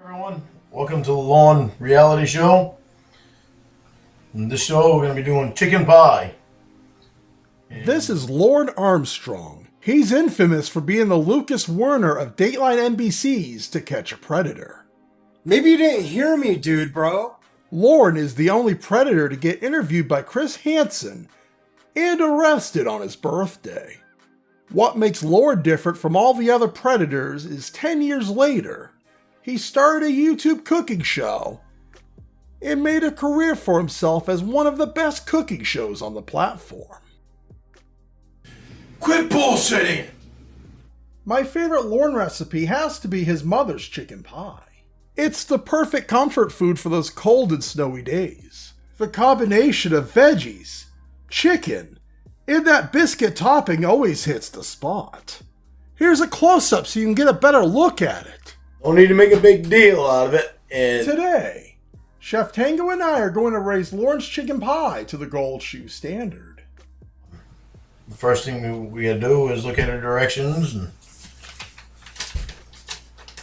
Everyone, welcome to the Lorne reality show. In this show, we're going to be doing chicken pie. This is Lorne Armstrong. He's infamous for being the Lucas Werner of Dateline NBC's To Catch a Predator. Maybe you didn't hear me, dude, bro. Lorne is the only predator to get interviewed by Chris Hansen and arrested on his birthday. What makes Lorne different from all the other predators is 10 years later, he started a YouTube cooking show and made a career for himself as one of the best cooking shows on the platform. Quit bullshitting! My favorite Lorne recipe has to be his mother's chicken pie. It's the perfect comfort food for those cold and snowy days. The combination of veggies, chicken, and that biscuit topping always hits the spot. Here's a close-up so you can get a better look at it. Don't need to make a big deal out of it. And Today, Chef Tango and I are going to raise Lorne's chicken pie to the gold shoe standard. the first thing we got to do is look at our directions.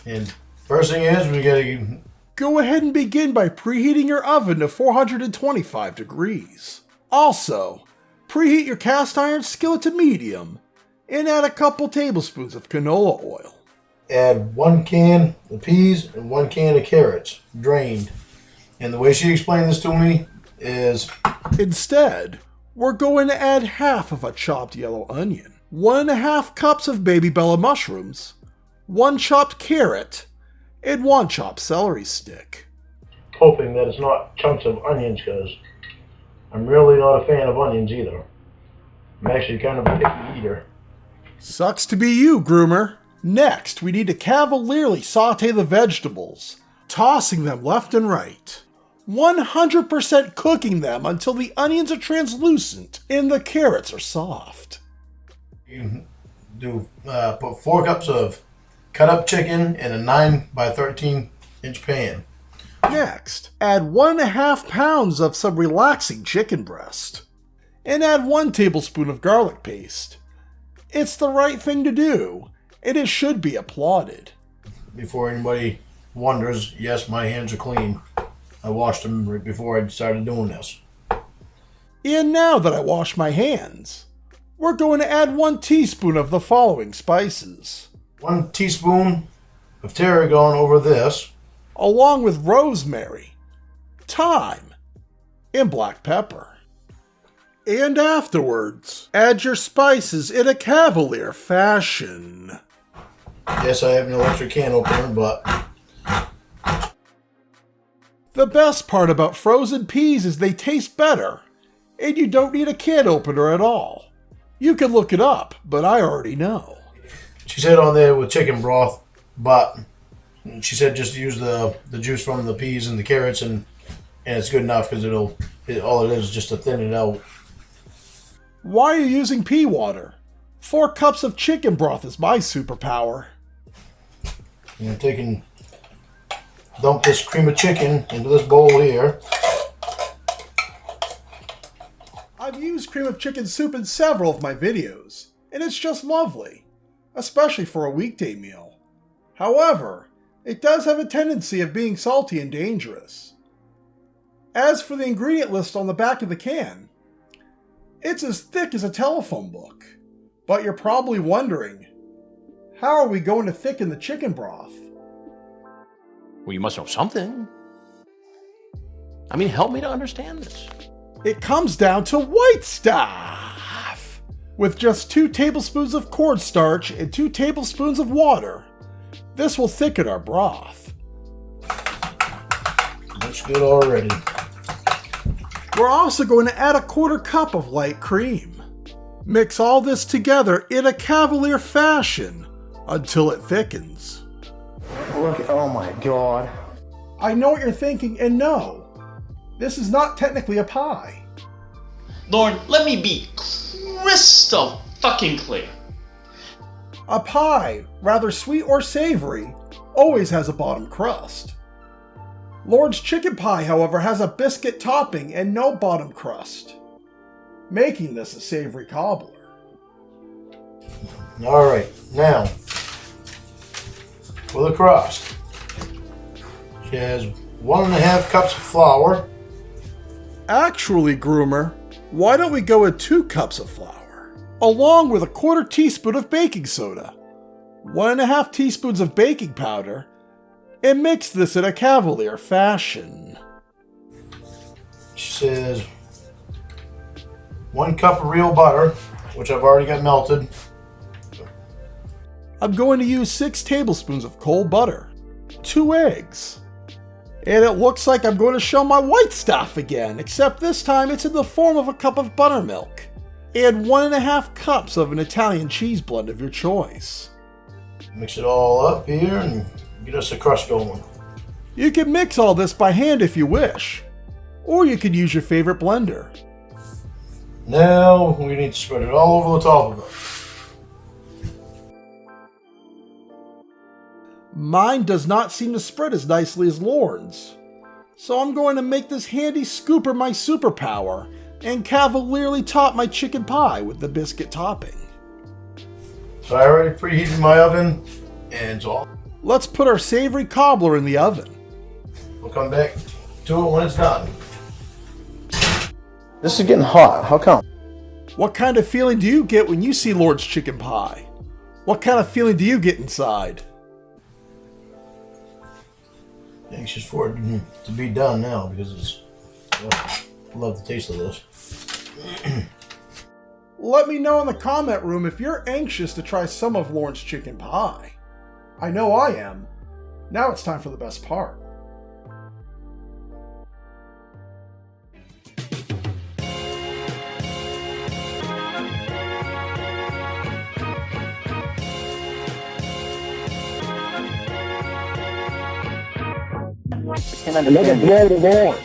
And first thing is we got to... Go ahead and begin by preheating your oven to 425 degrees. Also, preheat your cast iron skillet to medium and add a couple tablespoons of canola oil. add 1 can of peas and 1 can of carrots, drained. And the way she explained this to me is... Instead, we're going to add half of a chopped yellow onion, 1.5 cups of baby bella mushrooms, 1 chopped carrot, and 1 chopped celery stick. hoping that it's not chunks of onions, because I'm really not a fan of onions either. I'm actually kind of a picky eater. Sucks to be you, groomer. Next, we need to cavalierly saute the vegetables, tossing them left and right, 100% cooking them until the onions are translucent and the carrots are soft. You do put 4 cups of cut up chicken in a 9 by 13 inch pan. Next, add 1.5 pounds of some relaxing chicken breast, and add 1 tablespoon of garlic paste. It's the right thing to do, and it should be applauded. Before anybody wonders, yes, my hands are clean. I washed them right before I started doing this. And now that I wash my hands, we're going to add 1 teaspoon of the following spices, 1 teaspoon of tarragon over this, along with rosemary, thyme, and black pepper. And afterwards, add your spices in a cavalier fashion. Yes, I have an electric can opener, but The best part about frozen peas is they taste better, and you don't need a can opener at all. You can look it up, but I already know. she said on there with chicken broth, but she said just use the juice from the peas and the carrots, and it's good enough, because all it is just to thin it out. Why are you using pea water? 4 cups of chicken broth is my superpower. And I'm taking, dump this cream of chicken into this bowl here. I've used cream of chicken soup in several of my videos, and it's just lovely, especially for a weekday meal. However, it does have a tendency of being salty and dangerous. As for the ingredient list on the back of the can, it's as thick as a telephone book. But you're probably wondering, how are we going to thicken the chicken broth? Well, you must know something. I mean, help me to understand this. It comes down to white stuff! With just 2 tablespoons of cornstarch and 2 tablespoons of water, this will thicken our broth. Looks good already. We're also going to add a 1/4 cup of light cream. Mix all this together in a cavalier fashion until it thickens. Look, oh my god. I know what you're thinking, and no, this is not technically a pie. Lorne, let me be crystal fucking clear. A pie, rather sweet or savory, always has a bottom crust. Lorne's chicken pie, however, has a biscuit topping and no bottom crust, making this a savory cobbler. Alright, now, for the crust. She has 1.5 cups of flour. Actually, groomer, why don't we go with 2 cups of flour, along with a 1/4 teaspoon of baking soda, 1.5 teaspoons of baking powder, and mix this in a cavalier fashion. She says 1 cup of real butter, which I've already got melted. I'm going to use 6 tablespoons of cold butter, 2 eggs, and it looks like I'm going to show my white stuff again, except this time it's in the form of a cup of buttermilk, and 1.5 cups of an Italian cheese blend of your choice. Mix it all up here and get us a crust going. You can mix all this by hand if you wish, or you could use your favorite blender. Now we need to spread it all over the top of it. Mine does not seem to spread as nicely as Lorne's, so I'm going to make this handy scooper my superpower and cavalierly top my chicken pie with the biscuit topping. So I already preheated my oven, and so Let's put our savory cobbler in the oven. we'll come back to it when it's done. This is getting hot. How come? What kind of feeling do you get when you see Lorne's chicken pie? What kind of feeling do you get inside? Anxious for it to be done now because it's. I love the taste of this. Let me know in the comment room if you're anxious to try some of Lorne's chicken pie. I know I am. Now it's time for the best part. Can I make it blow the Lord?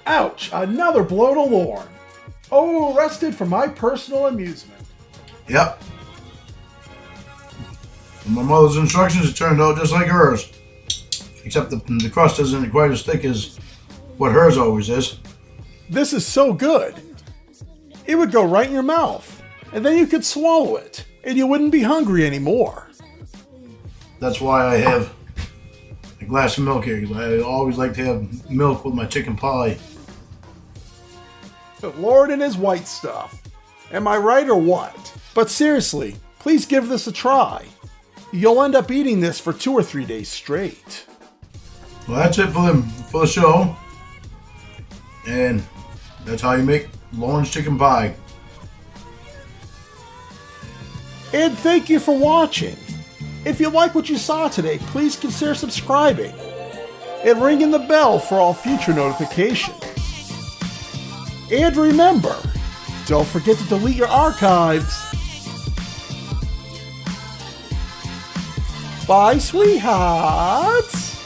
Ouch! Another blow to Lorne. Oh, arrested for my personal amusement. Yep. From my mother's instructions, it turned out just like hers. Except the crust isn't quite as thick as what hers always is. This is so good. It would go right in your mouth, and then you could swallow it, and you wouldn't be hungry anymore. That's why I have a glass of milk here. I always like to have milk with my chicken pie. But Lord and his white stuff. Am I right or what? But seriously, please give this a try. You'll end up eating this for 2 or 3 days straight. Well, that's it for the show. And that's how you make Lorne's chicken pie. And thank you for watching. If you like what you saw today, please consider subscribing and ringing the bell for all future notifications. And remember, don't forget to delete your archives. Bye, sweethearts.